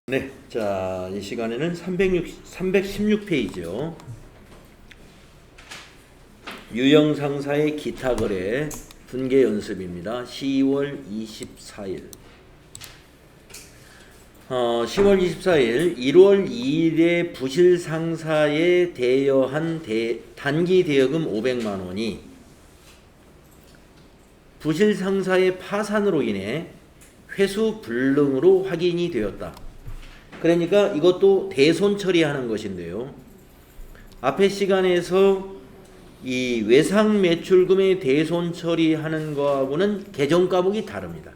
네, 자, 이 시간에는 316페이지요. 유형상사의 기타거래 분계 연습입니다. 10월 24일. 10월 24일 1월 2일에 부실상사에 대여한 단기 대여금 500만 원이 부실상사의 파산으로 인해 회수 불능으로 확인이 되었다. 그러니까 이것도 대손 처리하는 것인데요. 앞에 시간에서 이 외상 매출금의 대손 처리하는 거하고는 계정 과목이 다릅니다.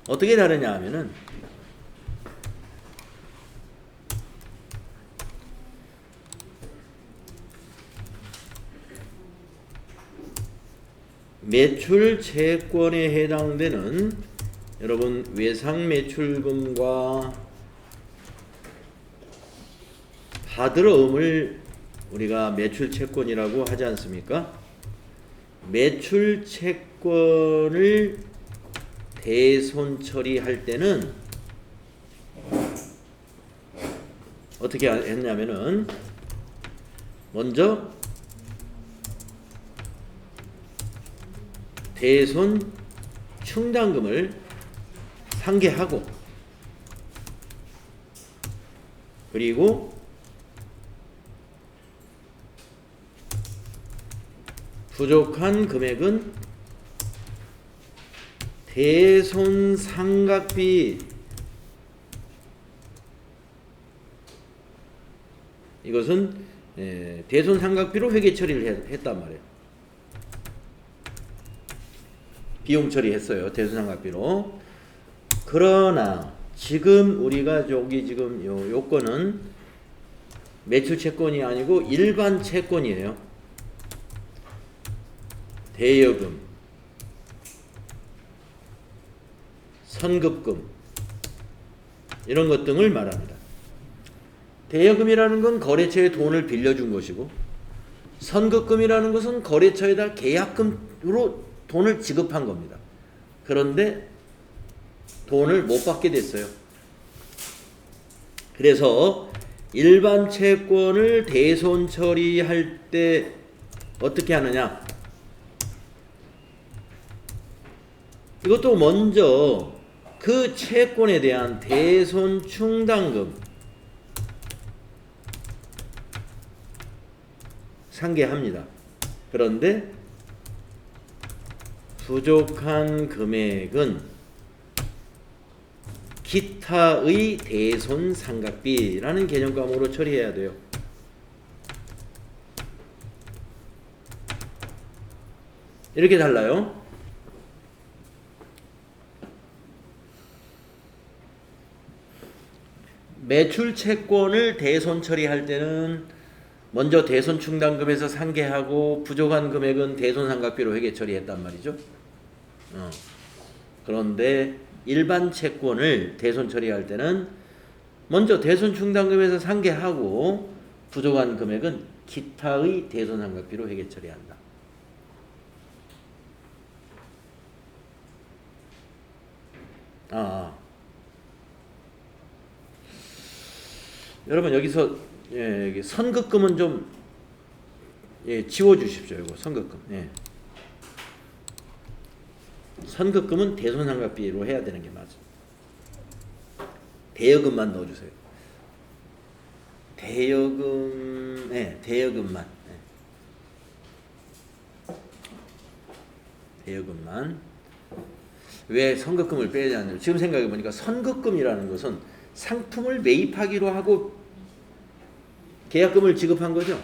어떻게 다르냐 하면은 매출 채권에 해당되는 여러분 외상 매출금과 받으러음을 우리가 매출 채권이라고 하지 않습니까? 매출 채권을 대손 처리할 때는 어떻게 했냐면은 먼저 대손 충당금을 상계하고 그리고 부족한 금액은 대손 상각비 이것은 대손 상각비로 회계 처리를 했단 말이에요. 비용 처리했어요. 대손 상각비로. 그러나 지금 우리가 여기 지금 요 요건은 매출 채권이 아니고 일반 채권이에요. 대여금, 선급금 이런 것 등을 말합니다. 대여금이라는 건 거래처에 돈을 빌려준 것이고 선급금이라는 것은 거래처에다 계약금으로 돈을 지급한 겁니다. 그런데 돈을 못 받게 됐어요. 그래서 일반 채권을 대손 처리할 때 어떻게 하느냐? 이것도 먼저 그 채권에 대한 대손 충당금 상계합니다. 그런데 부족한 금액은 기타의 대손 상각비라는 개념 과목으로 처리해야 돼요. 이렇게 달라요. 매출 채권을 대손 처리할 때는 먼저 대손 충당금에서 상계하고 부족한 금액은 대손 상각비로 회계 처리했단 말이죠. 그런데 일반 채권을 대손 처리할 때는 먼저 대손 충당금에서 상계하고 부족한 금액은 기타의 대손 상각비로 회계 처리한다. 여러분 여기서 여기 선급금은 좀 지워 주십시오. 이거 선급금. 선급금은 대손 상각비로 해야 되는 게 맞아. 대여금만 넣어 주세요. 대여금 대여금만. 대여금만. 왜 선급금을 빼야 되느냐? 지금 생각해 보니까 선급금이라는 것은 상품을 매입하기로 하고 계약금을 지급한 거죠.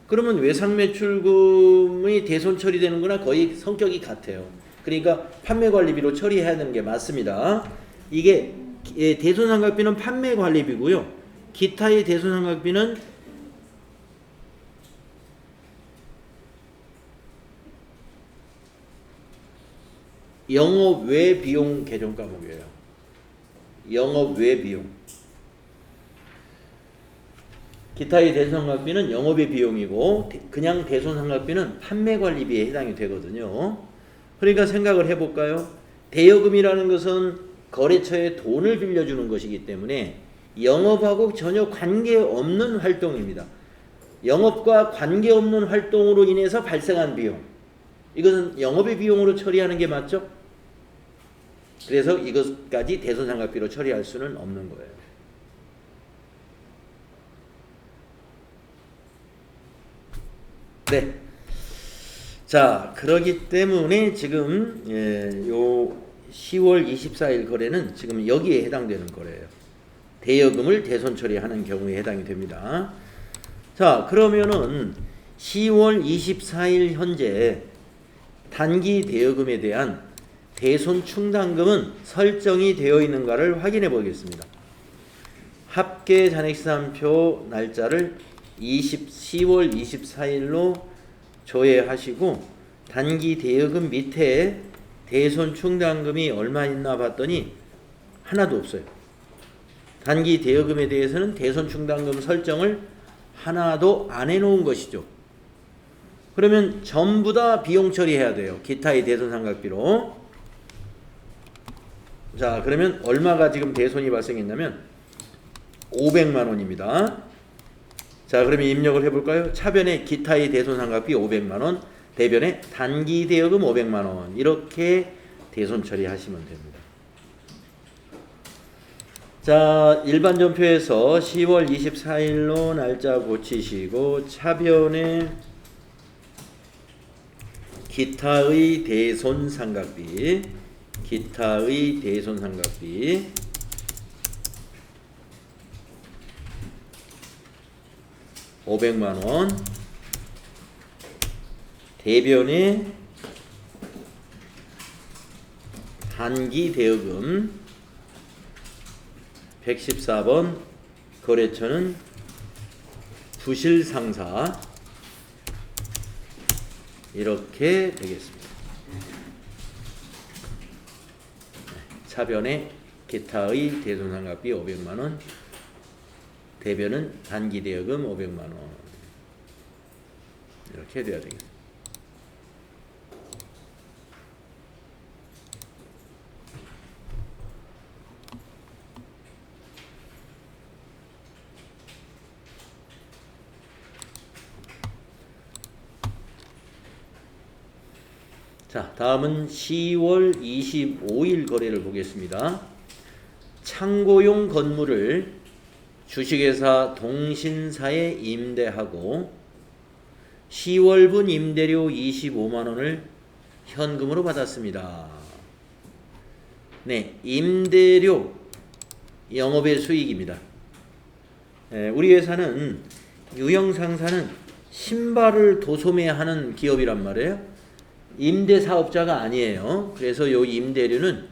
그러면 외상 매출금이 대손 처리되는 거나 거의 성격이 같아요. 그러니까 판매관리비로 처리해야 되는 게 맞습니다. 이게 대손 상각비는 판매관리비고요. 기타의 대손 상각비는 영업 외 비용 개정 과목이에요. 영업 외 비용. 기타의 대손상각비는 영업의 비용이고 그냥 대손상각비는 판매관리비에 해당이 되거든요. 그러니까 생각을 해볼까요? 대여금이라는 것은 거래처에 돈을 빌려주는 것이기 때문에 영업하고 전혀 관계없는 활동입니다. 영업과 관계없는 활동으로 인해서 발생한 비용, 이것은 영업의 비용으로 처리하는 게 맞죠? 그래서 이것까지 대손상각비로 처리할 수는 없는 거예요. 네. 자, 그러기 때문에 지금 요 10월 24일 거래는 지금 여기에 해당되는 거래예요. 대여금을 대손 처리하는 경우에 해당이 됩니다. 자, 그러면은 10월 24일 현재 단기 대여금에 대한 대손 충당금은 설정이 되어 있는가를 확인해 보겠습니다. 합계 잔액시산표 날짜를 10월 24일로 조회하시고 단기 대여금 밑에 대손 충당금이 얼마 있나 봤더니 하나도 없어요. 단기 대여금에 대해서는 대손 충당금 설정을 하나도 안 해놓은 것이죠. 그러면 전부 다 비용 처리해야 돼요. 기타의 대손 상각비로. 자, 그러면 얼마가 지금 대손이 발생했냐면 500만 원입니다. 자, 그러면 입력을 해볼까요? 차변에 기타의 대손 상각비 500만 원, 대변에 단기 대여금 500만 원, 이렇게 대손 처리하시면 됩니다. 자, 일반 전표에서 10월 24일로 날짜 고치시고 차변에 기타의 대손 상각비, 기타의 대손 상각비 500만 원, 대변에 단기 대여금 114번, 거래처는 부실상사, 이렇게 되겠습니다. 차변에 기타의 대손상각비 500만 원, 대변은 단기 대여금 500만 원, 이렇게 돼야 되겠습니다. 자, 다음은 10월 25일 거래를 보겠습니다. 창고용 건물을 주식회사 동신사에 임대하고 10월분 임대료 25만 원을 현금으로 받았습니다. 네, 임대료 영업의 수익입니다. 우리 회사는 유형상사는 신발을 도소매하는 기업이란 말이에요. 임대사업자가 아니에요. 그래서 요 임대료는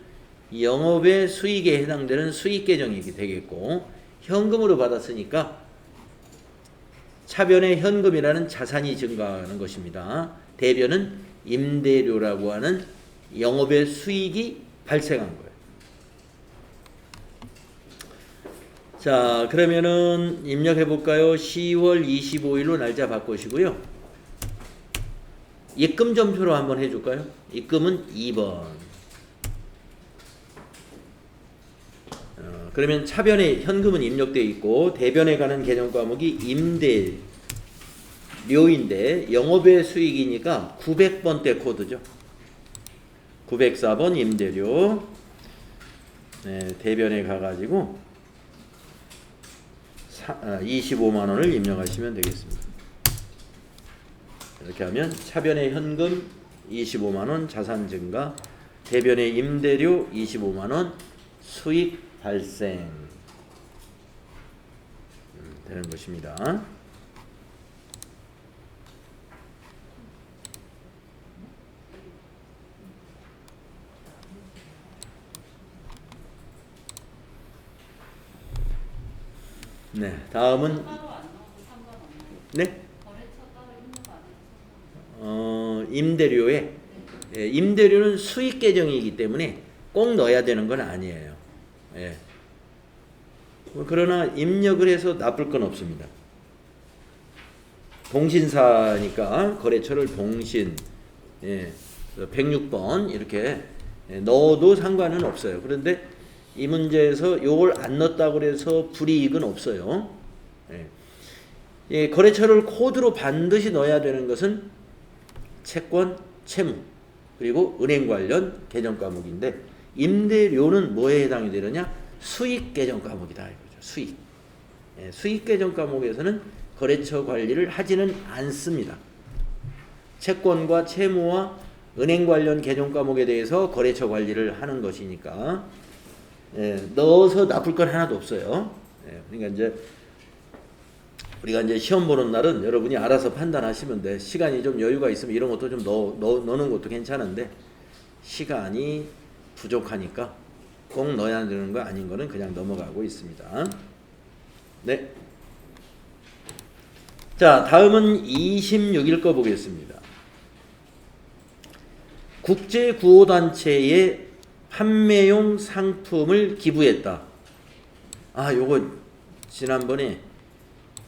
영업의 수익에 해당되는 수익 계정이 되겠고, 현금으로 받았으니까 차변에 현금이라는 자산이 증가하는 것입니다. 대변은 임대료라고 하는 영업의 수익이 발생한 거예요. 자, 그러면은 입력해 볼까요? 10월 25일로 날짜 바꾸시고요. 입금 전표로 한번 해줄까요? 입금은 2번. 그러면 차변에 현금은 입력되어 있고 대변에 가는 개념 과목이 임대료인데 영업의 수익이니까 900번대 코드죠. 904번 임대료. 네, 대변에 가가지고 25만 원을 입력하시면 되겠습니다. 이렇게 하면 차변의 현금 25만 원 자산 증가, 대변의 임대료 25만 원 수익 발생 되는 것입니다. 네, 다음은 네? 임대료에 임대료는 수익 계정이기 때문에 꼭 넣어야 되는 건 아니에요. 예. 그러나 입력을 해서 나쁠 건 없습니다. 동신사니까 거래처를 동신 106번 이렇게 넣어도 상관은 없어요. 그런데 이 문제에서 요걸 안 넣었다고 해서 불이익은 없어요. 거래처를 코드로 반드시 넣어야 되는 것은 채권, 채무, 그리고 은행 관련 개정 과목인데 임대료는 뭐에 해당이 되느냐? 수익 개정 과목이다 이거죠. 수익. 수익 개정 과목에서는 거래처 관리를 하지는 않습니다. 채권과 채무와 은행 관련 개정 과목에 대해서 거래처 관리를 하는 것이니까 넣어서 나쁠 건 하나도 없어요. 그러니까 이제 우리가 이제 시험 보는 날은 여러분이 알아서 판단하시면 돼. 시간이 좀 여유가 있으면 이런 것도 좀 넣는 것도 괜찮은데 시간이 부족하니까 꼭 넣어야 되는 거 아닌 거는 그냥 넘어가고 있습니다. 네. 자, 다음은 26일 거 보겠습니다. 국제구호단체에 판매용 상품을 기부했다. 요거 지난번에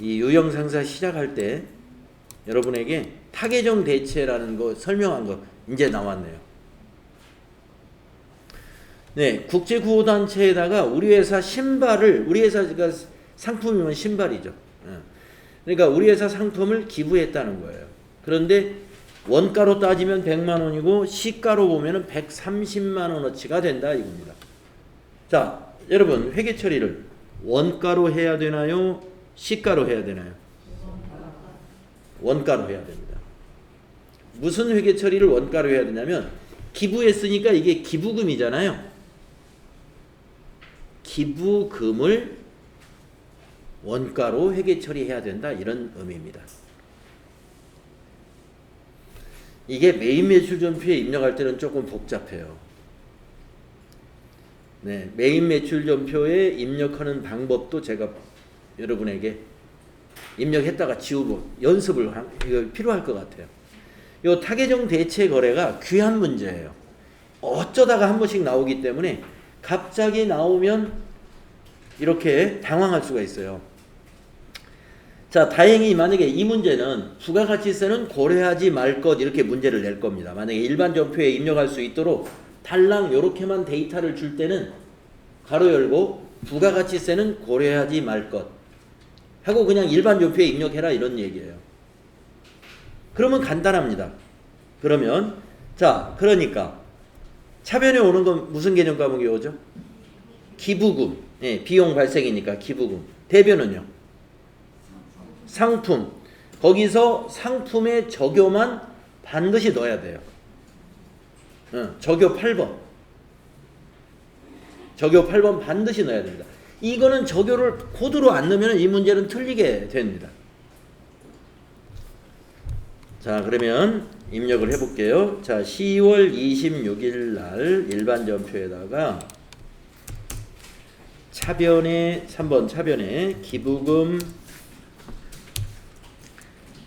이 유형상사 시작할 때 여러분에게 타개정 대체라는 거 설명한 거 이제 나왔네요. 네, 국제구호단체에다가 우리 회사 신발을, 우리 회사가 상품이면 신발이죠. 그러니까 우리 회사 상품을 기부했다는 거예요. 그런데 원가로 따지면 100만 원이고 시가로 보면은 130만 원어치가 된다 이겁니다. 자, 여러분 회계 처리를 원가로 해야 되나요? 시가로 해야 되나요? 원가로 해야 됩니다. 무슨 회계 처리를 원가로 해야 되냐면 기부했으니까 이게 기부금이잖아요. 기부금을 원가로 회계 처리해야 된다 이런 의미입니다. 이게 메인 매출 전표에 입력할 때는 조금 복잡해요. 네, 메인 매출 전표에 입력하는 방법도 제가 여러분에게 입력했다가 지우고 연습을 이거 필요할 것 같아요. 요 타개정 대체 거래가 귀한 문제예요. 어쩌다가 한 번씩 나오기 때문에 갑자기 나오면 이렇게 당황할 수가 있어요. 자, 다행히 만약에 이 문제는 부가가치세는 고려하지 말 것 이렇게 문제를 낼 겁니다. 만약에 일반 전표에 입력할 수 있도록 달랑 요렇게만 데이터를 줄 때는 가로 열고 부가가치세는 고려하지 말 것 하고 그냥 일반 전표에 입력해라 이런 얘기예요. 그러면 간단합니다. 그러면 자, 그러니까 차변에 오는 건 무슨 개정 과목이 오죠? 기부금. 비용 발생이니까 기부금. 대변은요? 상품. 거기서 상품의 적요만 반드시 넣어야 돼요. 적요 8번. 적요 8번 반드시 넣어야 됩니다. 이거는 적요를 코드로 안 넣으면 이 문제는 틀리게 됩니다. 자, 그러면 입력을 해볼게요. 자, 10월 26일 날 일반 전표에다가 차변에 3번 차변에 기부금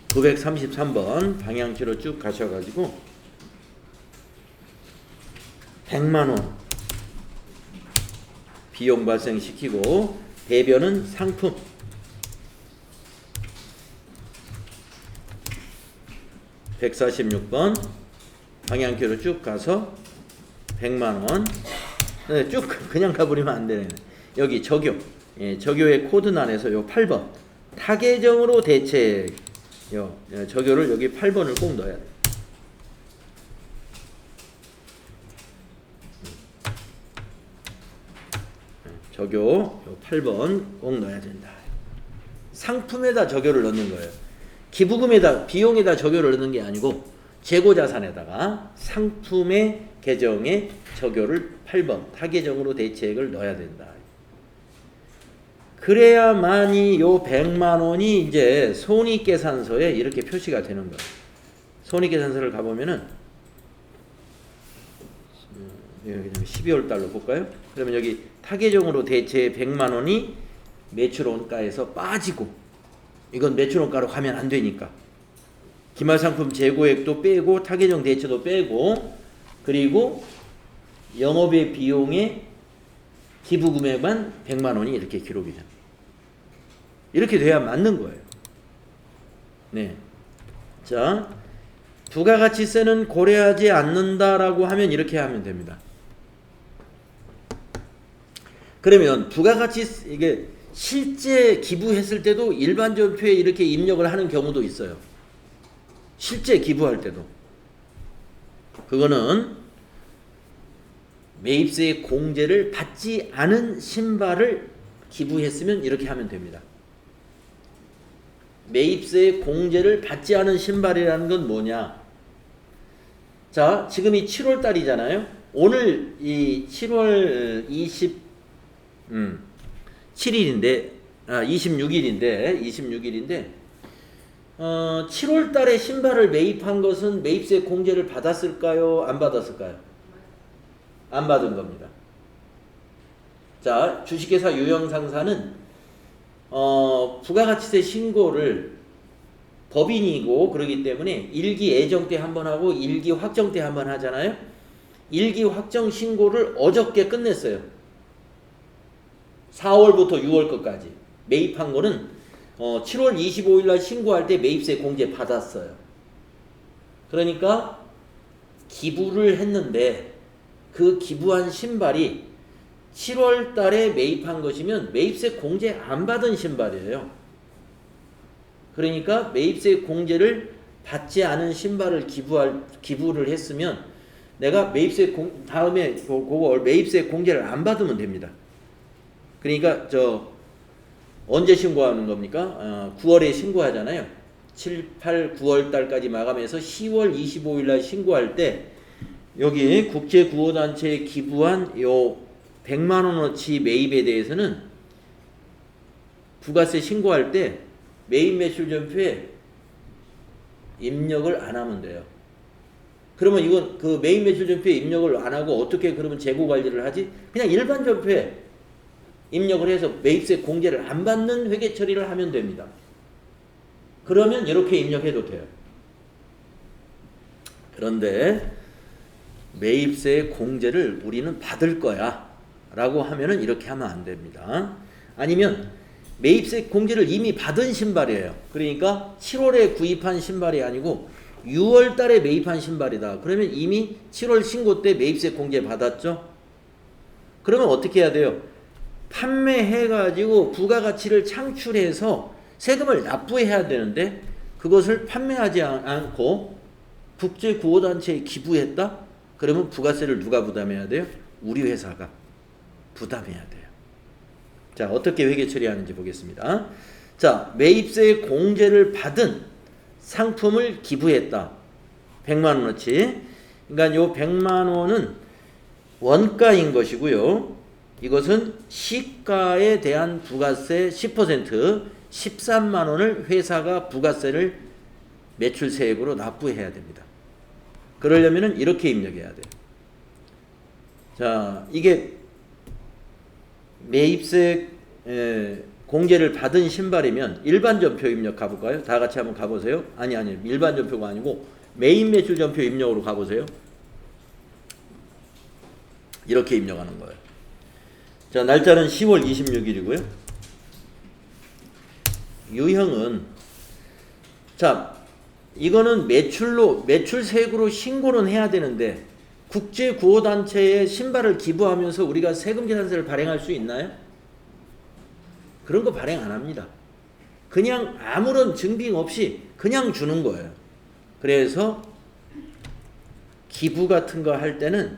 933번 방향키로 쭉 가셔가지고 100만원 비용 발생시키고 대변은 상품 146번 방향키로 쭉 가서 100만원 쭉 그냥 가버리면 안 되네. 여기 적요 적요의 코드란에서 요 8번 타개정으로 대체 적요를 여기 8번을 꼭 넣어야 돼. 적요 8번 꼭 넣어야 된다. 상품에다 적요를 넣는 거예요. 기부금에다 비용에다 적요를 넣는 게 아니고 재고자산에다가 상품의 계정에 적요를 8번 타개정으로 대체액을 넣어야 된다. 그래야만이 요 100만 원이 이제 손익계산서에 이렇게 표시가 되는 거예요. 손익계산서를 가보면은 12월 달로 볼까요? 그러면 여기 타개정으로 대체 100만 원이 매출원가에서 빠지고 이건 매출원가로 가면 안 되니까 기말상품 재고액도 빼고 타개정 대체도 빼고 그리고 영업의 비용에 기부금액만 100만 원이 이렇게 기록이 됩니다. 이렇게 돼야 맞는 거예요. 네. 자, 부가가치세는 고려하지 않는다라고 하면 이렇게 하면 됩니다. 그러면 부가가치 이게 실제 기부했을 때도 일반 전표에 이렇게 입력을 하는 경우도 있어요. 실제 기부할 때도. 그거는 매입세 공제를 받지 않은 신발을 기부했으면 이렇게 하면 됩니다. 매입세 공제를 받지 않은 신발이라는 건 뭐냐? 자, 지금이 7월 달이잖아요. 오늘 이 7월 27일인데 26일인데 7월 달에 신발을 매입한 것은 매입세 공제를 받았을까요? 안 받았을까요? 안 받은 겁니다. 자, 주식회사 유형상사는 부가가치세 신고를 법인이고 그러기 때문에 일기 예정 때 한 번 하고 일기 확정 때 한 번 하잖아요. 일기 확정 신고를 어저께 끝냈어요. 4월부터 6월 것까지 매입한 거는 7월 25일 날 신고할 때 매입세 공제 받았어요. 그러니까 기부를 했는데 그 기부한 신발이 7월 달에 매입한 것이면 매입세 공제 안 받은 신발이에요. 그러니까 매입세 공제를 받지 않은 신발을 기부를 했으면 내가 매입세 다음에 그거 매입세 공제를 안 받으면 됩니다. 그러니까 언제 신고하는 겁니까? 9월에 신고하잖아요. 7, 8, 9월 달까지 마감해서 10월 25일 날 신고할 때 여기 국제구호단체에 기부한 요 100만 원어치 매입에 대해서는 부가세 신고할 때 매입 매출 전표에 입력을 안 하면 돼요. 그러면 이건 그 매입 매출 전표에 입력을 안 하고 어떻게 그러면 재고 관리를 하지? 그냥 일반 전표에 입력을 해서 매입세 공제를 안 받는 회계 처리를 하면 됩니다. 그러면 이렇게 입력해도 돼요. 그런데 매입세 공제를 우리는 받을 거야 라고 하면은 이렇게 하면 안 됩니다. 아니면 매입세 공제를 이미 받은 신발이에요. 그러니까 7월에 구입한 신발이 아니고 6월 달에 매입한 신발이다. 그러면 이미 7월 신고 때 매입세 공제 받았죠? 그러면 어떻게 해야 돼요? 판매해가지고 부가가치를 창출해서 세금을 납부해야 되는데 그것을 판매하지 않고 국제구호단체에 기부했다? 그러면 부가세를 누가 부담해야 돼요? 우리 회사가 부담해야 돼요. 자, 어떻게 회계 처리하는지 보겠습니다. 자, 매입세 공제를 받은 상품을 기부했다. 100만 원어치. 그러니까 요 100만 원은 원가인 것이고요. 이것은 시가에 대한 부가세 10% 13만 원을 회사가 부가세를 매출세액으로 납부해야 됩니다. 그러려면 이렇게 입력해야 돼요. 자, 이게 매입세 공제를 받은 신발이면 일반 전표 입력 가볼까요? 다 같이 한번 가보세요. 아니 일반 전표가 아니고 매입 매출 전표 입력으로 가보세요. 이렇게 입력하는 거예요. 자, 날짜는 10월 26일이고요. 유형은 자, 이거는 매출세액으로 신고는 해야 되는데 국제구호단체에 신발을 기부하면서 우리가 세금계산서를 발행할 수 있나요? 그런 거 발행 안 합니다. 그냥 아무런 증빙 없이 그냥 주는 거예요. 그래서 기부 같은 거 할 때는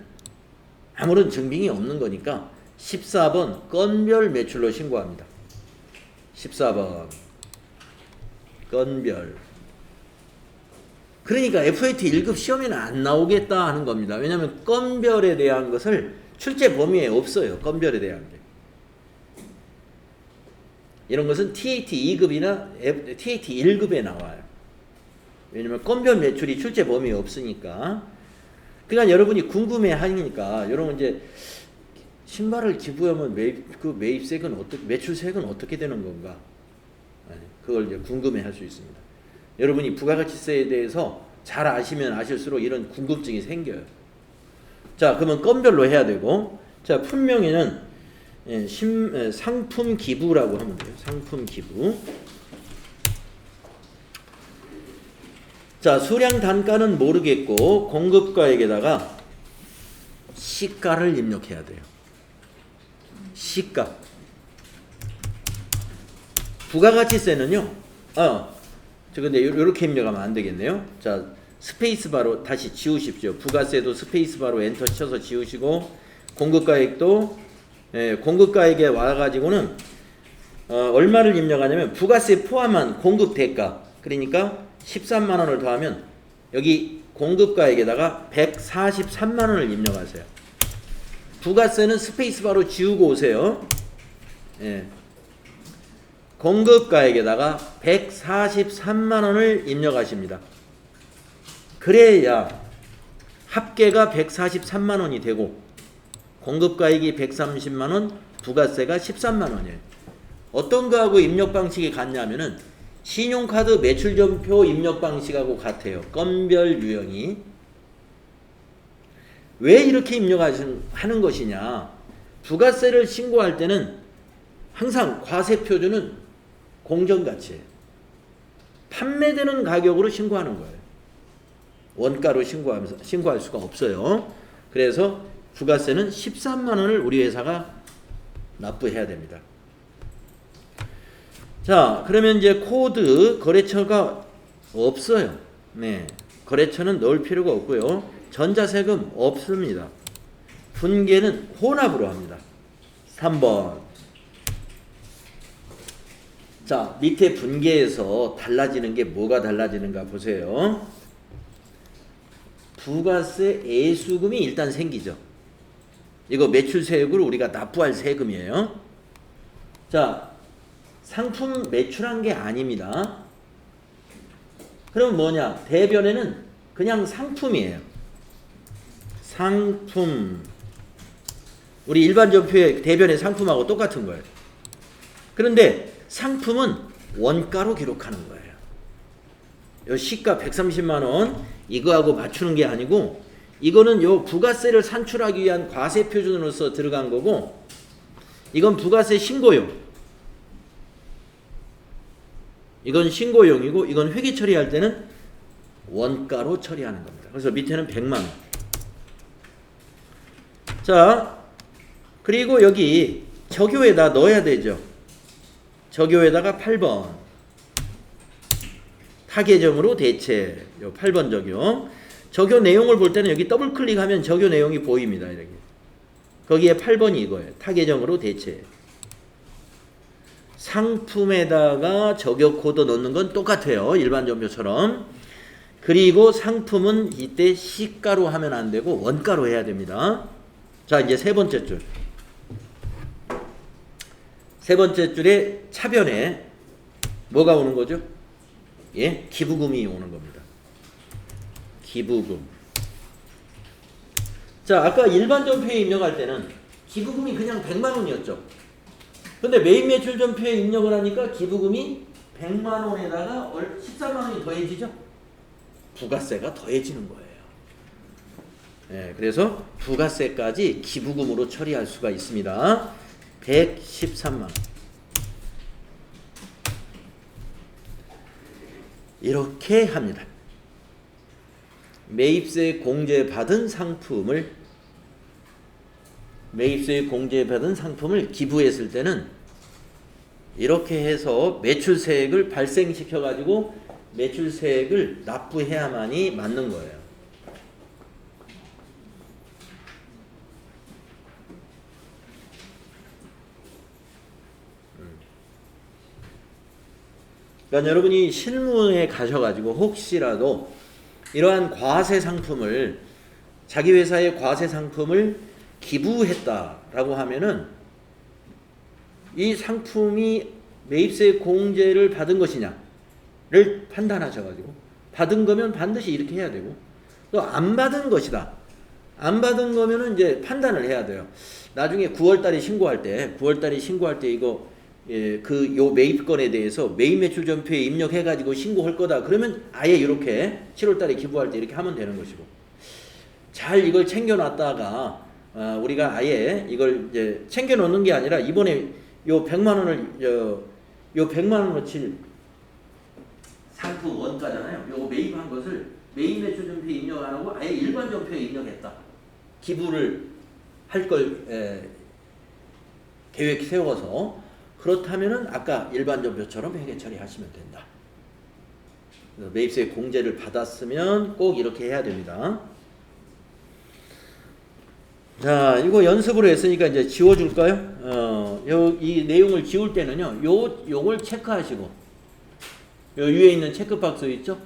아무런 증빙이 없는 거니까 14번 건별 매출로 신고합니다. 14번 건별. 그러니까 FAT 1급 시험에는 안 나오겠다 하는 겁니다. 왜냐하면 건별에 대한 것을 출제 범위에 없어요. 건별에 대한 게. 이런 것은 TAT 2급이나 TAT 1급에 나와요. 왜냐하면 건별 매출이 출제 범위에 없으니까. 그러니까 여러분이 궁금해하니까 여러분 이제 신발을 기부하면 매입세액은 매출세액은 어떻게 되는 건가? 그걸 이제 궁금해할 수 있습니다. 여러분이 부가가치세에 대해서 잘 아시면 아실수록 이런 궁금증이 생겨요. 자, 그러면 건별로 해야 되고, 자, 품명에는 상품 기부라고 하면 돼요. 상품 기부. 자, 수량 단가는 모르겠고 공급가액에다가 시가를 입력해야 돼요. 시가. 부가가치세는요. 저 근데 이렇게 입력하면 안 되겠네요. 자, 스페이스바로 다시 지우십시오. 부가세도 스페이스바로 엔터 쳐서 지우시고, 공급가액도 공급가액에 와가지고는 얼마를 입력하냐면 부가세 포함한 공급 대가, 그러니까 13만 원을 더하면 여기 공급가액에다가 143만 원을 입력하세요. 부가세는 스페이스바로 지우고 오세요. 공급가액에다가 143만 원을 입력하십니다. 그래야 합계가 143만 원이 되고 공급가액이 130만 원, 부가세가 13만 원이에요. 어떤 거하고 입력 방식이 같냐면은 신용카드 매출점표 입력 방식하고 같아요. 건별 유형이. 왜 이렇게 입력하는 것이냐? 부가세를 신고할 때는 항상 과세 표준은 공정가치예요. 판매되는 가격으로 신고하는 거예요. 원가로 신고할 수가 없어요. 그래서 부가세는 13만 원을 우리 회사가 납부해야 됩니다. 자, 그러면 이제 코드 거래처가 없어요. 네, 거래처는 넣을 필요가 없고요. 전자세금 없습니다. 분계는 혼합으로 합니다. 3번. 자, 밑에 분계에서 달라지는 게 뭐가 달라지는가 보세요. 부가세 애수금이 일단 생기죠. 이거 매출세액으로 우리가 납부할 세금이에요. 자, 상품 매출한 게 아닙니다. 그럼 뭐냐? 대변에는 그냥 상품이에요. 상품. 우리 일반 점표의 대변의 상품하고 똑같은 거예요. 그런데 상품은 원가로 기록하는 거예요. 요 시가 130만 원 이거하고 맞추는 게 아니고, 이거는 요 부가세를 산출하기 위한 과세 표준으로서 들어간 거고, 이건 부가세 신고용. 이건 신고용이고, 이건 회계 처리할 때는 원가로 처리하는 겁니다. 그래서 밑에는 100만 원. 자, 그리고 여기 적요에다 넣어야 되죠. 적요에다가 8번. 타계정으로 대체. 요 8번 적용. 적요 내용을 볼 때는 여기 더블 클릭하면 적요 내용이 보입니다. 이렇게. 거기에 8번이 이거예요. 타계정으로 대체. 상품에다가 적요 코드 넣는 건 똑같아요. 일반 점표처럼. 그리고 상품은 이때 시가로 하면 안 되고 원가로 해야 됩니다. 자, 이제 세 번째 줄. 세 번째 줄에 차변에 뭐가 오는 거죠? 예, 기부금이 오는 겁니다. 기부금. 자, 아까 일반 점표에 입력할 때는 기부금이 그냥 100만 원이었죠. 근데 메인 매출 점표에 입력을 하니까 기부금이 100만 원에다가 14만 원이 더해지죠? 부가세가 더해지는 거예요. 예, 그래서 부가세까지 기부금으로 처리할 수가 있습니다. 113만 원. 이렇게 합니다. 매입세 공제받은 상품을 기부했을 때는 이렇게 해서 매출세액을 발생시켜 가지고 매출세액을 납부해야만이 맞는 거예요. 그러니까 여러분이 실무에 가셔가지고 혹시라도 이러한 과세 상품을, 자기 회사의 과세 상품을 기부했다라고 하면은 이 상품이 매입세 공제를 받은 것이냐를 판단하셔가지고, 받은 거면 반드시 이렇게 해야 되고, 또 안 받은 것이다, 안 받은 거면은 이제 판단을 해야 돼요. 나중에 9월달에 신고할 때 이거 요 매입건에 대해서 매입 매출 점표에 입력해가지고 신고할 거다. 그러면 아예 이렇게 7월달에 기부할 때 이렇게 하면 되는 것이고, 잘 이걸 챙겨놨다가 우리가 아예 이걸 이제 챙겨놓는 게 아니라 이번에 요 100만 원을 요 100만 원어치 상품 원가잖아요. 요거 매입한 것을 매입 매출 점표에 입력 안 하고 아예 일반 점표에 입력했다. 기부를 할 걸 계획 세워서 그렇다면은 아까 일반 전표처럼 회계 처리하시면 된다. 매입세 공제를 받았으면 꼭 이렇게 해야 됩니다. 자, 이거 연습으로 했으니까 이제 지워줄까요? 이 내용을 지울 때는요, 요걸 체크하시고, 요 위에 있는 체크박스 있죠?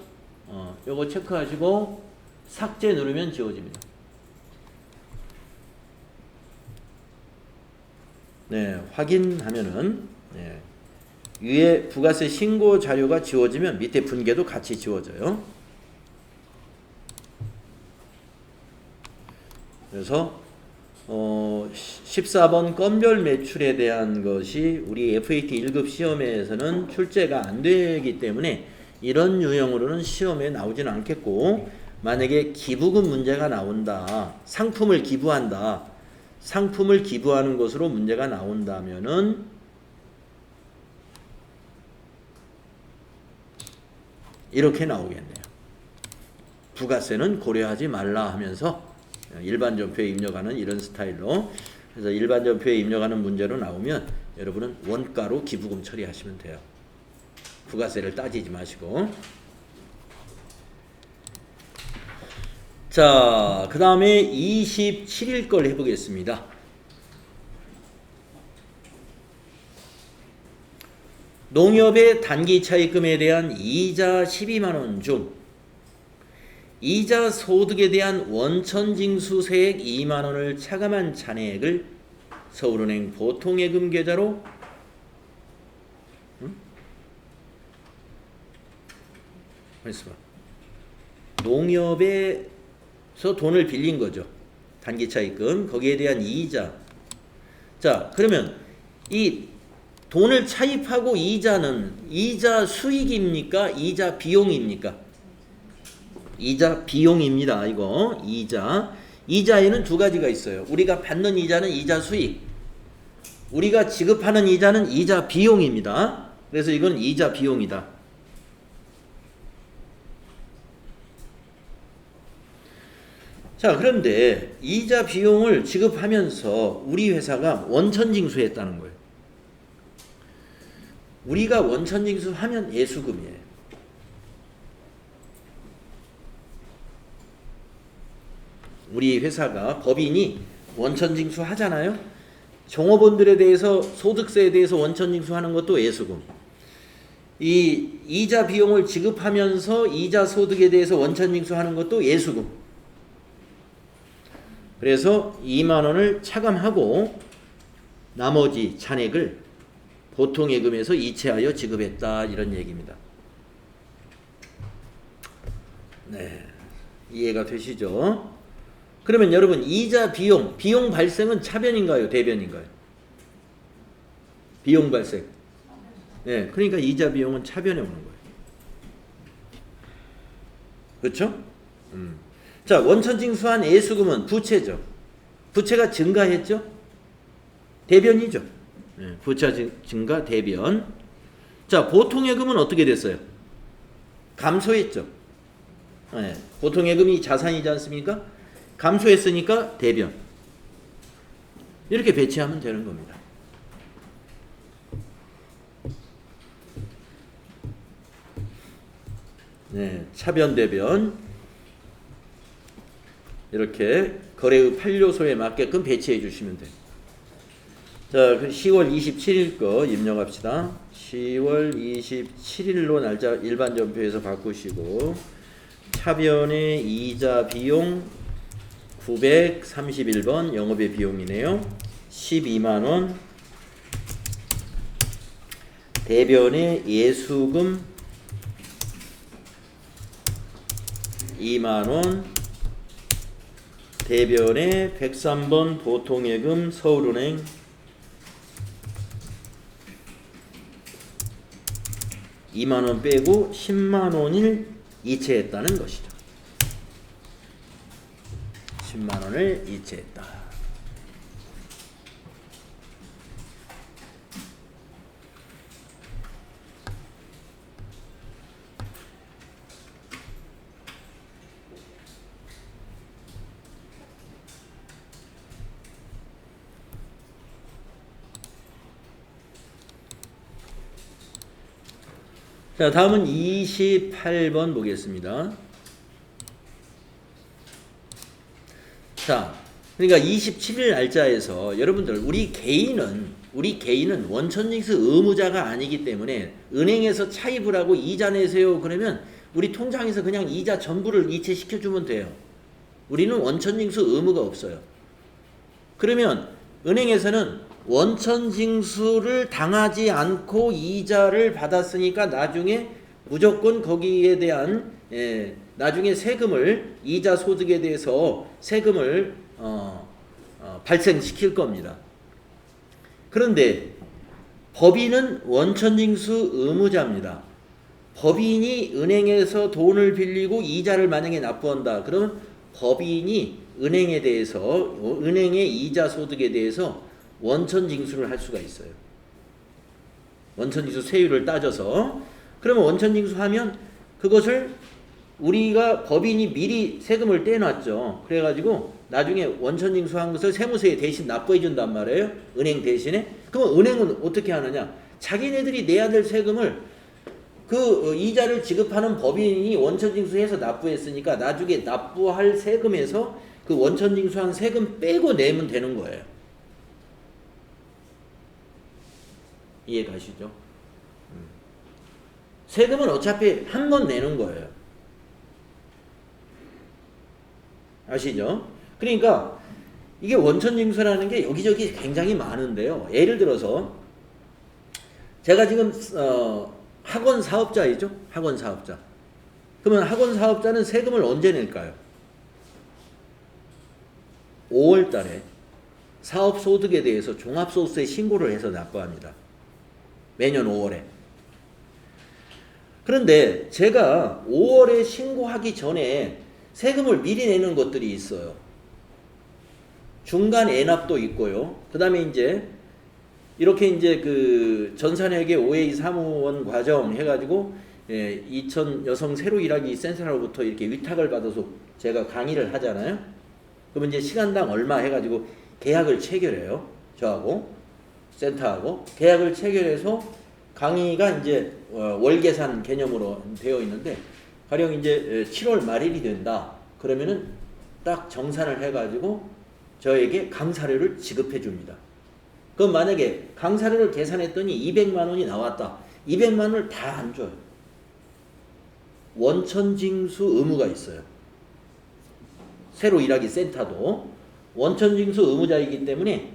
요거 체크하시고, 삭제 누르면 지워집니다. 네, 확인하면은, 네, 위에 부가세 신고 자료가 지워지면 밑에 분계도 같이 지워져요. 그래서 14번 건별 매출에 대한 것이 우리 FAT 1급 시험에서는 출제가 안 되기 때문에 이런 유형으로는 시험에 나오지는 않겠고, 만약에 기부금 문제가 나온다, 상품을 기부한다, 상품을 기부하는 것으로 문제가 나온다면은 이렇게 나오겠네요. 부가세는 고려하지 말라 하면서 일반 전표에 입력하는 이런 스타일로. 그래서 일반 전표에 입력하는 문제로 나오면 여러분은 원가로 기부금 처리하시면 돼요. 부가세를 따지지 마시고. 자, 그 다음에 27일 걸 해보겠습니다. 농협의 단기 차입금에 대한 이자 12만원 중 이자 소득에 대한 원천징수세액 2만원을 차감한 잔액을 서울은행 보통예금 계좌로 농협에서 돈을 빌린 거죠. 단기 차입금, 거기에 대한 이자. 자, 그러면 이 돈을 차입하고 이자는 이자 수익입니까? 이자 비용입니까? 이자 비용입니다. 이거 이자. 이자에는 두 가지가 있어요. 우리가 받는 이자는 이자 수익, 우리가 지급하는 이자는 이자 비용입니다. 그래서 이건 이자 비용이다. 자, 그런데 이자 비용을 지급하면서 우리 회사가 원천징수했다는 거예요. 우리가 원천징수하면 예수금이에요. 우리 회사가 법인이 원천징수 하잖아요. 종업원들에 대해서 소득세에 대해서 원천징수하는 것도 예수금. 이 이자 비용을 지급하면서 이자 소득에 대해서 원천징수하는 것도 예수금. 그래서 2만 원을 차감하고 나머지 잔액을 보통예금에서 이체하여 지급했다, 이런 얘기입니다. 네, 이해가 되시죠? 그러면 여러분, 이자 비용 발생은 차변인가요, 대변인가요? 비용 발생. 네, 그러니까 이자 비용은 차변에 오는 거예요. 그렇죠? 자, 원천징수한 예수금은 부채죠. 부채가 증가했죠? 대변이죠. 네, 부채 증가 대변. 자, 보통예금은 어떻게 됐어요? 감소했죠. 네, 보통예금이 자산이지 않습니까? 감소했으니까 대변. 이렇게 배치하면 되는 겁니다. 네, 차변 대변. 이렇게 거래의 판료소에 맞게끔 배치해 주시면 돼요. 자, 10월 27일 거 입력합시다. 10월 27일로 날짜 일반 전표에서 바꾸시고, 차변의 이자 비용 931번 영업의 비용이네요. 12만원. 대변의 예수금 2만원. 대변의 103번 보통예금 서울은행 2만원 빼고 10만원을 이체했다는 것이죠. 10만원을 이체했다. 자, 다음은 28번 보겠습니다. 자, 그러니까 27일 날짜에서 여러분들 우리 개인은 원천징수 의무자가 아니기 때문에 은행에서 차입을 하고 이자 내세요 그러면 우리 통장에서 그냥 이자 전부를 이체시켜 주면 돼요. 우리는 원천징수 의무가 없어요. 그러면 은행에서는 원천징수를 당하지 않고 이자를 받았으니까 나중에 무조건 거기에 대한 나중에 세금을 이자 소득에 대해서 세금을 발생시킬 겁니다. 그런데 법인은 원천징수 의무자입니다. 법인이 은행에서 돈을 빌리고 이자를 만약에 납부한다. 그러면 법인이 은행에 대해서 은행의 이자 소득에 대해서 원천징수를 할 수가 있어요. 원천징수 세율을 따져서. 그러면 원천징수하면 그것을 우리가 법인이 미리 세금을 떼놨죠. 그래가지고 나중에 원천징수한 것을 세무서에 대신 납부해 준단 말이에요. 은행 대신에. 그럼 은행은 어떻게 하느냐? 자기네들이 내야 될 세금을 그 이자를 지급하는 법인이 원천징수해서 납부했으니까 나중에 납부할 세금에서 그 원천징수한 세금 빼고 내면 되는 거예요. 이해 가시죠? 세금은 어차피 한 번 내는 거예요. 아시죠? 그러니까 이게 원천징수라는 게 여기저기 굉장히 많은데요. 예를 들어서 제가 지금 학원 사업자이죠? 학원 사업자. 그러면 학원 사업자는 세금을 언제 낼까요? 5월 달에 사업 소득에 대해서 종합소득세 신고를 해서 납부합니다. 매년 5월에. 그런데 제가 5월에 신고하기 전에 세금을 미리 내는 것들이 있어요. 중간 애납도 있고요. 그 다음에 이제 이렇게 이제 그 전산회계 OA 사무원 과정 해가지고 이천 여성 새로 일하기 센터로부터 이렇게 위탁을 받아서 제가 강의를 하잖아요. 그러면 이제 시간당 얼마 해가지고 계약을 체결해요. 저하고 센터하고 계약을 체결해서 강의가 이제 월계산 개념으로 되어 있는데 가령 이제 7월 말일이 된다. 그러면은 딱 정산을 해가지고 저에게 강사료를 지급해 줍니다. 그럼 만약에 강사료를 계산했더니 200만 원이 나왔다. 200만 원을 다 안 줘요. 원천징수 의무가 있어요. 새로 일하기 센터도 원천징수 의무자이기 때문에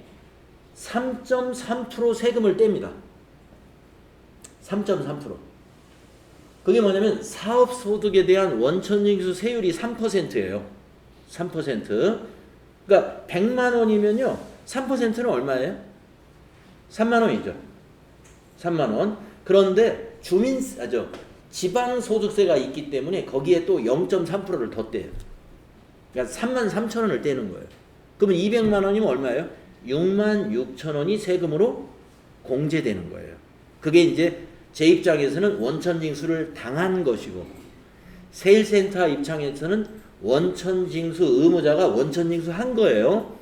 3.3% 세금을 뗍니다. 3.3%. 그게 뭐냐면 사업소득에 대한 원천징수 세율이 3%예요. 3%. 그러니까 100만 원이면요. 3%는 얼마예요? 3만 원이죠. 3만 원. 그런데 지방소득세가 있기 때문에 거기에 또 0.3%를 더 떼요. 그러니까 3만 3천 원을 떼는 거예요. 그러면 200만 원이면 얼마예요? 6만 6천 원이 세금으로 공제되는 거예요. 그게 이제 제 입장에서는 원천징수를 당한 것이고 세일센터 입장에서는 원천징수 의무자가 원천징수 한 거예요.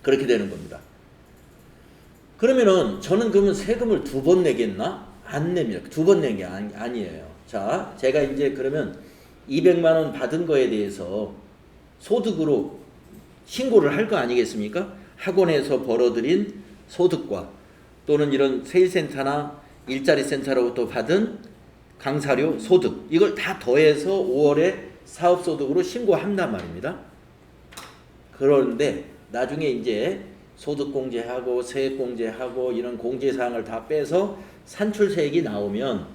그렇게 되는 겁니다. 그러면은 저는 그러면 세금을 2번 내겠나? 안 냅니다. 2번 낸 게 아니에요. 자, 제가 이제 그러면 200만 원 받은 거에 대해서 소득으로 신고를 할 거 아니겠습니까? 학원에서 벌어들인 소득과 또는 이런 세일센터나 일자리센터로부터 받은 강사료 소득 이걸 다 더해서 5월에 사업소득으로 신고한단 말입니다. 그런데 나중에 이제 소득공제하고 세액공제하고 이런 공제사항을 다 빼서 산출세액이 나오면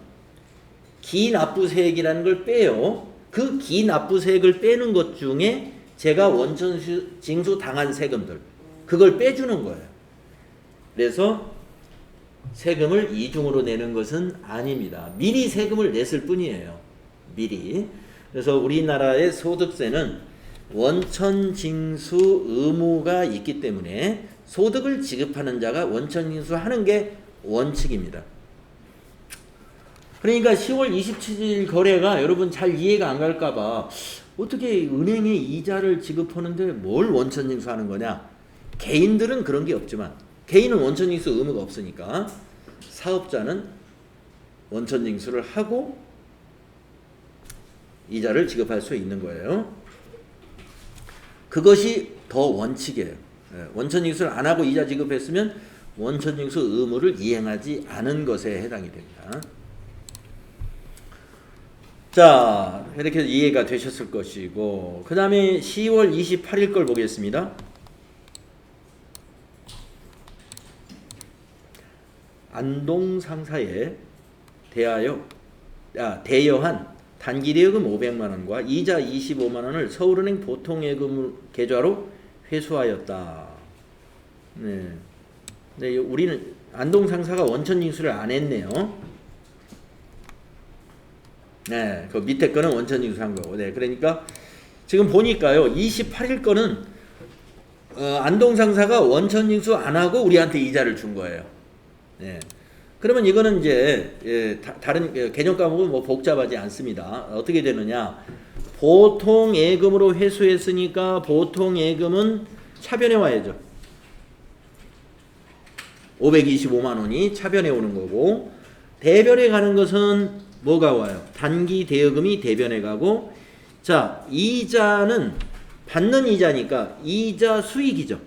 기납부세액이라는 걸 빼요. 그 기납부세액을 빼는 것 중에 제가 원천징수 당한 세금들 그걸 빼주는 거예요. 그래서 세금을 이중으로 내는 것은 아닙니다. 미리 세금을 냈을 뿐이에요. 미리. 그래서 우리나라의 소득세는 원천징수 의무가 있기 때문에 소득을 지급하는 자가 원천징수하는 게 원칙입니다. 그러니까 10월 27일 거래가 여러분 잘 이해가 안 갈까봐 어떻게 은행에 이자를 지급하는데 뭘 원천징수하는 거냐? 개인들은 그런 게 없지만 개인은 원천징수 의무가 없으니까 사업자는 원천징수를 하고 이자를 지급할 수 있는 거예요. 그것이 더 원칙이에요. 원천징수를 안 하고 이자 지급했으면 원천징수 의무를 이행하지 않은 것에 해당이 됩니다. 자, 이렇게 이해가 되셨을 것이고, 그 다음에 10월 28일 걸 보겠습니다. 안동상사에 대여한 단기대여금 500만원과 이자 25만원을 서울은행 보통예금 계좌로 회수하였다. 네. 네, 우리는 안동상사가 원천징수를 안 했네요. 네, 그 밑에 거는 원천징수한 거고. 네, 그러니까 지금 보니까요, 28일 거는 안동상사가 원천징수 안 하고 우리한테 이자를 준 거예요. 네. 그러면 이거는 이제 다른 개념 과목은 뭐 복잡하지 않습니다. 어떻게 되느냐? 보통 예금으로 회수했으니까 보통 예금은 차변에 와야죠. 525만 원이 차변에 오는 거고, 대변에 가는 것은 뭐가 와요? 단기 대여금이 대변에 가고, 자, 이자는 받는 이자니까 이자 수익이죠.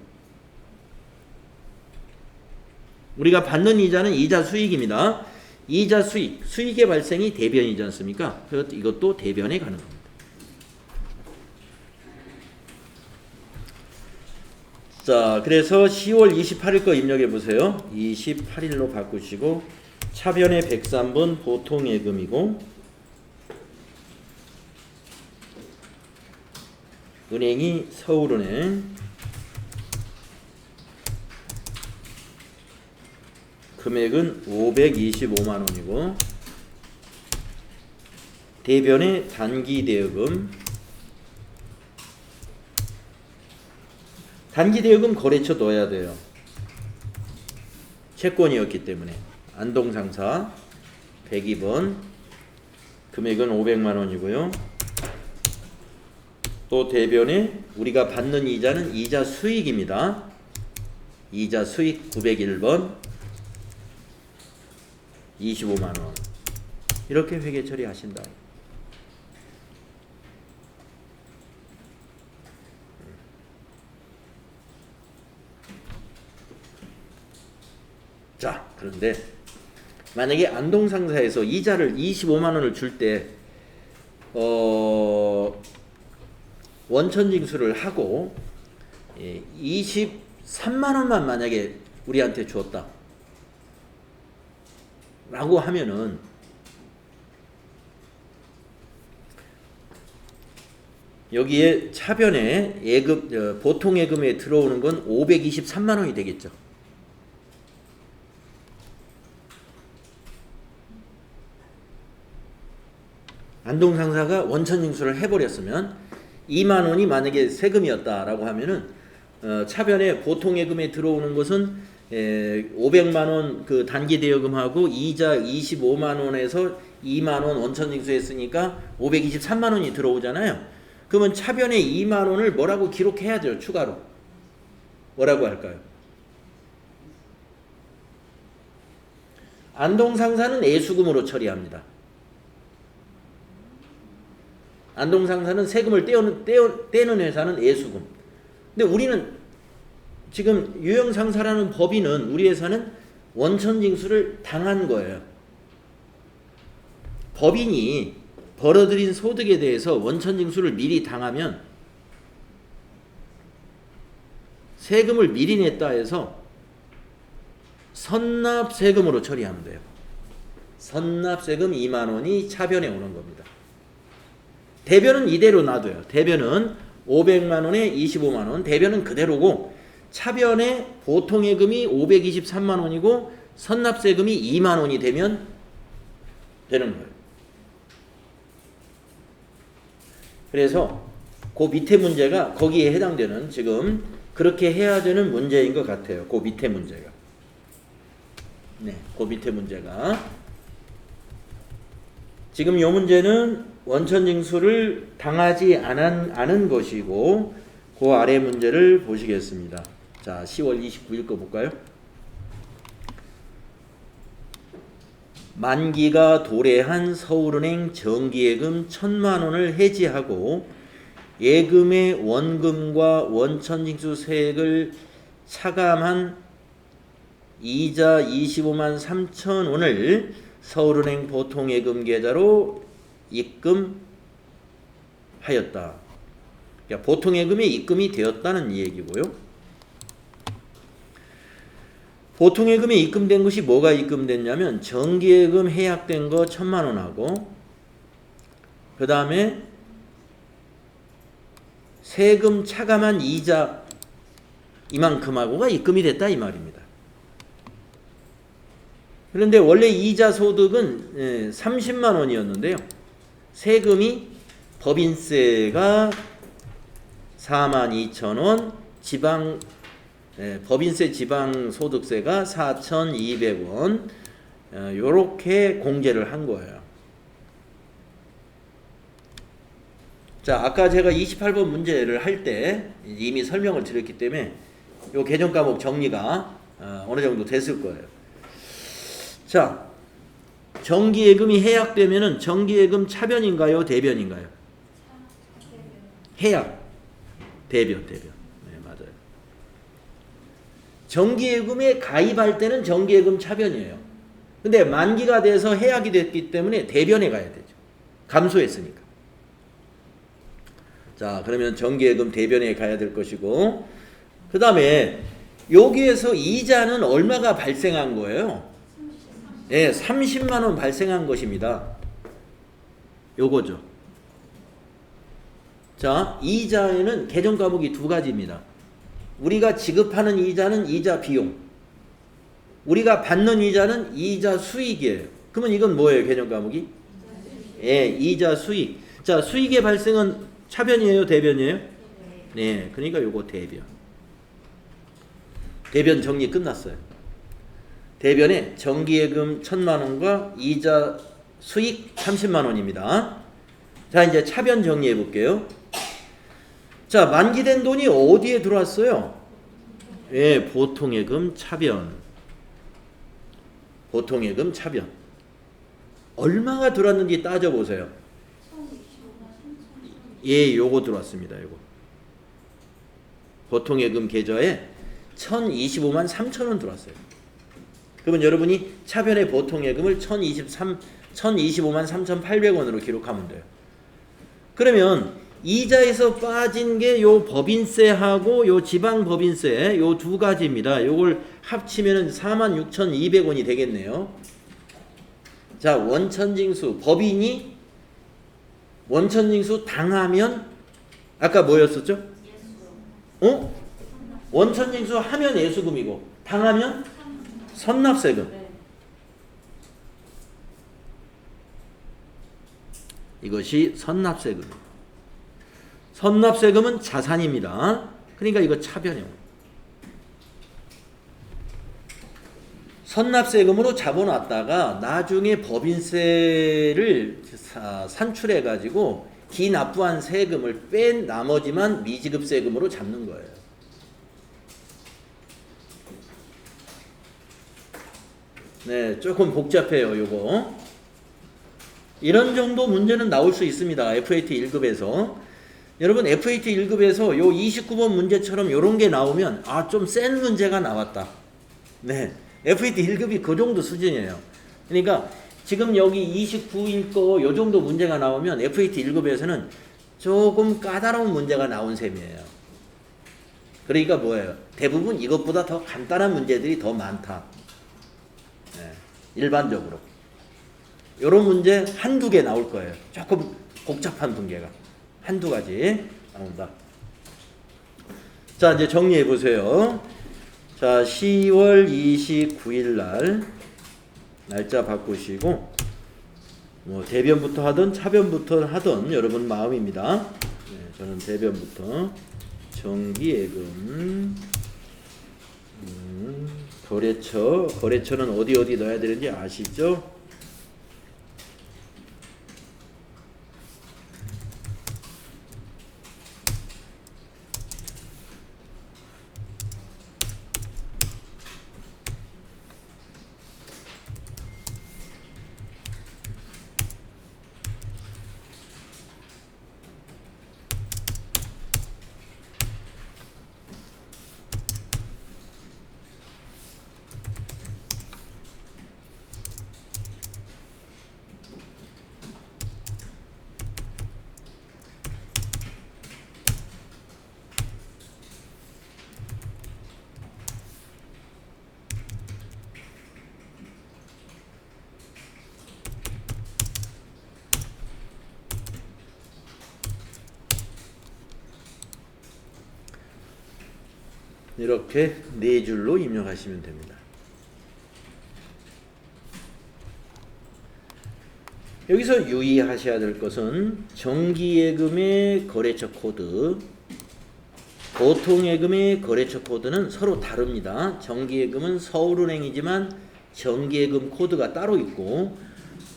우리가 받는 이자는 이자 수익입니다. 이자 수익, 수익의 발생이 대변이지 않습니까? 그래서 이것도 대변에 가는 겁니다. 자, 그래서 10월 28일 거 입력해 보세요. 28일로 바꾸시고 차변에 103번 보통예금이고, 은행이 서울은행, 금액은 525만 원이고, 대변에 단기 대여금, 단기 대여금 거래처 넣어야 돼요. 채권이었기 때문에. 안동상사 102번, 금액은 500만 원이고요. 또 대변에 우리가 받는 이자는 이자 수익입니다. 이자 수익 901번 25만 원. 이렇게 회계 처리하신다. 자, 그런데 만약에 안동상사에서 이자를 25만 원을 줄 때 원천징수를 하고 23만 원만 만약에 우리한테 주었다 라고 하면은 여기에 차변에 예금, 보통 예금에 들어오는 건 523만 원이 되겠죠. 안동상사가 원천징수를 해버렸으면 2만 원이 만약에 세금이었다라고 하면은 차변에 보통 예금에 들어오는 것은 500만 원 그 단기 대여금하고 이자 25만 원에서 2만 원 원천징수했으니까 523만 원이 들어오잖아요. 그러면 차변에 2만 원을 뭐라고 기록해야죠, 추가로. 뭐라고 할까요? 안동상사는 애수금으로 처리합니다. 안동상사는 세금을 떼는 회사는 애수금. 근데 우리는 지금 유형상사라는 법인은 우리 회사는 원천징수를 당한 거예요. 법인이 벌어들인 소득에 대해서 원천징수를 미리 당하면 세금을 미리 냈다 해서 선납세금으로 처리하면 돼요. 선납세금 2만 원이 차변에 오는 겁니다. 대변은 이대로 놔둬요. 대변은 500만 원에 25만 원, 대변은 그대로고 차변에 보통예금이 523만 원이고 선납세금이 2만 원이 되면 되는 거예요. 그래서 그 밑에 문제가 거기에 해당되는, 지금 그렇게 해야 되는 문제인 것 같아요. 그 밑에 문제가. 네, 그 밑에 문제가. 지금 이 문제는 원천징수를 당하지 않은 것이고, 그 아래 문제를 보시겠습니다. 자, 10월 29일 거 볼까요? 만기가 도래한 서울은행 정기예금 1,000만 원을 해지하고 예금의 원금과 원천징수 세액을 차감한 이자 25만 3천 원을 서울은행 보통예금 계좌로 입금하였다. 그러니까 보통예금에 입금이 되었다는 얘기고요. 보통예금에 입금된 것이 뭐가 입금됐냐면 정기예금 해약된 거 1,000만 원하고 그 다음에 세금 차감한 이자 이만큼하고가 입금이 됐다 이 말입니다. 그런데 원래 이자 소득은 30만 원이었는데요. 세금이 법인세가 42,000원, 법인세 지방소득세가 4,200원 요렇게 공제를 한 거예요. 자, 아까 제가 28번 문제를 할 때 이미 설명을 드렸기 때문에 요 개정 과목 정리가 어느 정도 됐을 거예요. 자, 정기예금이 해약되면은 정기예금 차변인가요? 대변인가요? 해약. 대변. 네, 맞아요. 정기예금에 가입할 때는 정기예금 차변이에요. 근데 만기가 돼서 해약이 됐기 때문에 대변에 가야 되죠. 감소했으니까. 자, 그러면 정기예금 대변에 가야 될 것이고, 그 다음에 여기에서 이자는 얼마가 발생한 거예요? 네, 30만 원 발생한 것입니다. 요거죠. 자, 이자에는 개정 과목이 두 가지입니다. 우리가 지급하는 이자는 이자 비용, 우리가 받는 이자는 이자 수익이에요. 그러면 이건 뭐예요? 개정 과목이? 예, 이자 수익. 자, 수익의 발생은 차변이에요? 대변이에요? 네, 그러니까 요거 대변. 대변 정리 끝났어요. 대변에 정기예금 1,000만 원과 이자 수익 30만 원입니다. 자, 이제 차변 정리해 볼게요. 자, 만기된 돈이 어디에 들어왔어요? 예, 보통예금 차변. 보통예금 차변. 얼마가 들어왔는지 따져보세요. 예, 요거 들어왔습니다. 요거. 보통예금 계좌에 1,025만 3천 원 들어왔어요. 그러면 여러분이 차변의 보통예금을 1,025만 3,800원으로 기록하면 돼요. 그러면 이자에서 빠진 게 요 법인세하고 요 지방법인세 요 두 가지입니다. 요걸 합치면 46,200원이 되겠네요. 자, 원천징수 법인이 원천징수 당하면 아까 뭐였었죠? 원천징수 하면 예수금이고 당하면 선납세금. 이것이 선납세금입니다. 선납세금은 자산입니다. 그러니까 이거 차변이에요. 선납세금으로 잡아놨다가 나중에 법인세를 산출해 가지고 기납부한 세금을 뺀 나머지만 미지급세금으로 잡는 거예요. 네, 조금 복잡해요, 요거. 이런 정도 문제는 나올 수 있습니다. FAT 1급에서. 여러분, FAT 1급에서 요 29번 문제처럼 요런 게 나오면, 아, 좀 센 문제가 나왔다. 네. FAT 1급이 그 정도 수준이에요. 그러니까, 지금 여기 29일 거 요 정도 문제가 나오면 FAT 1급에서는 조금 까다로운 문제가 나온 셈이에요. 그러니까 뭐예요? 대부분 이것보다 더 간단한 문제들이 더 많다. 네, 일반적으로 요런 문제 한두 개 나올 거예요. 조금 복잡한 분계가 한두 가지 나온다. 자, 이제 정리해 보세요. 자, 10월 29일 날 날짜 바꾸시고 뭐 대변부터 하든 차변부터 하든 여러분 마음입니다. 네, 저는 대변부터 정기예금 거래처는 어디 넣어야 되는지 아시죠? 이렇게 네 줄로 입력하시면 됩니다. 여기서 유의하셔야 될 것은 정기예금의 거래처 코드, 보통예금의 거래처 코드는 서로 다릅니다. 정기예금은 서울은행이지만 정기예금 코드가 따로 있고,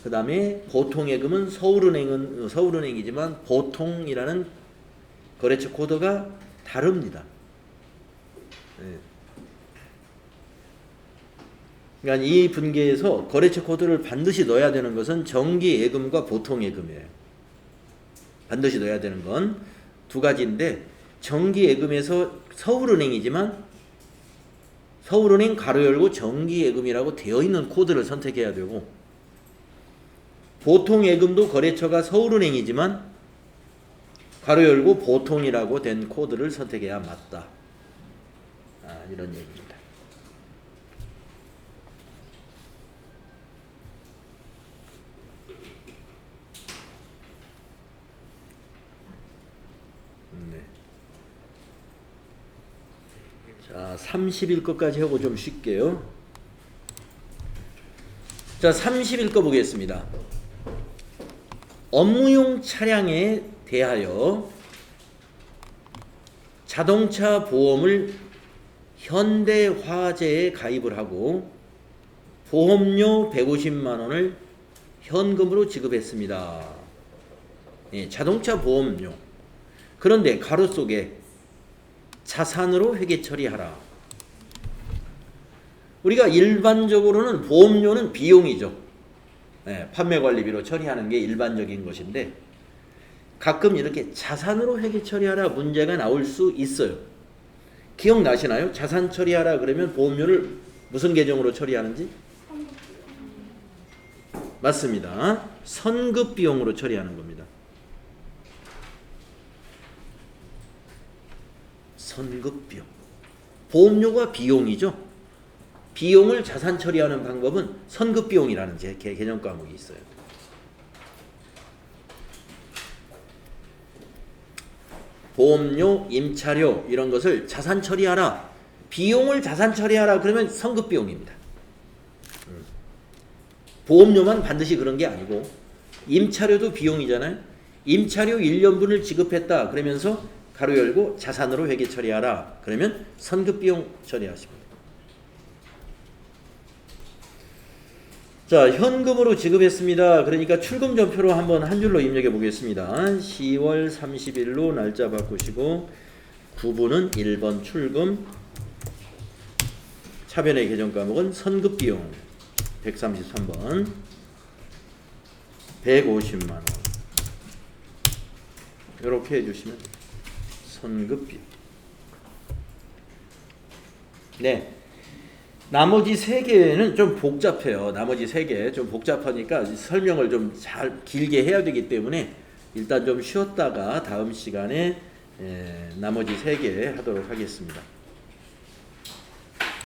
그 다음에 보통예금은 서울은행이지만 보통이라는 거래처 코드가 다릅니다. 네. 그러니까 이 분계에서 거래처 코드를 반드시 넣어야 되는 것은 정기예금과 보통예금이에요. 반드시 넣어야 되는 건 두 가지인데, 정기예금에서 서울은행이지만 서울은행 가로 열고 정기예금이라고 되어 있는 코드를 선택해야 되고, 보통예금도 거래처가 서울은행이지만 가로 열고 보통이라고 된 코드를 선택해야 맞다. 이런 얘기입니다. 네. 자, 30일 것까지 하고 좀 쉴게요. 자, 30일 거 보겠습니다. 업무용 차량에 대하여 자동차 보험을 현대화재에 가입을 하고 보험료 150만 원을 현금으로 지급했습니다. 예, 자동차 보험료. 그런데 가로 속에 자산으로 회계 처리하라. 우리가 일반적으로는 보험료는 비용이죠. 예, 판매관리비로 처리하는 게 일반적인 것인데, 가끔 이렇게 자산으로 회계 처리하라 문제가 나올 수 있어요. 기억나시나요? 자산 처리하라 그러면 보험료를 무슨 계정으로 처리하는지? 맞습니다. 선급 비용으로 처리하는 겁니다. 선급 비용. 보험료가 비용이죠. 비용을 자산 처리하는 방법은 선급 비용이라는 개념 과목이 있어요. 보험료, 임차료 이런 것을 자산 처리하라. 비용을 자산 처리하라 그러면 선급 비용입니다. 보험료만 반드시 그런 게 아니고, 임차료도 비용이잖아요. 임차료 1년분을 지급했다 그러면서 가로 열고 자산으로 회계 처리하라 그러면 선급 비용 처리하십니다. 자, 현금으로 지급했습니다. 그러니까 출금 전표로 한번 한 줄로 입력해 보겠습니다. 10월 30일로 날짜 바꾸시고 9분은 1번 출금, 차변의 계정 과목은 선급 비용 133번 150만 원 이렇게 해주시면 선급 비용. 네. 나머지 3개는 좀 복잡해요. 나머지 3개 좀 복잡하니까 설명을 좀 잘 길게 해야 되기 때문에 일단 좀 쉬었다가 다음 시간에 나머지 3개 하도록 하겠습니다.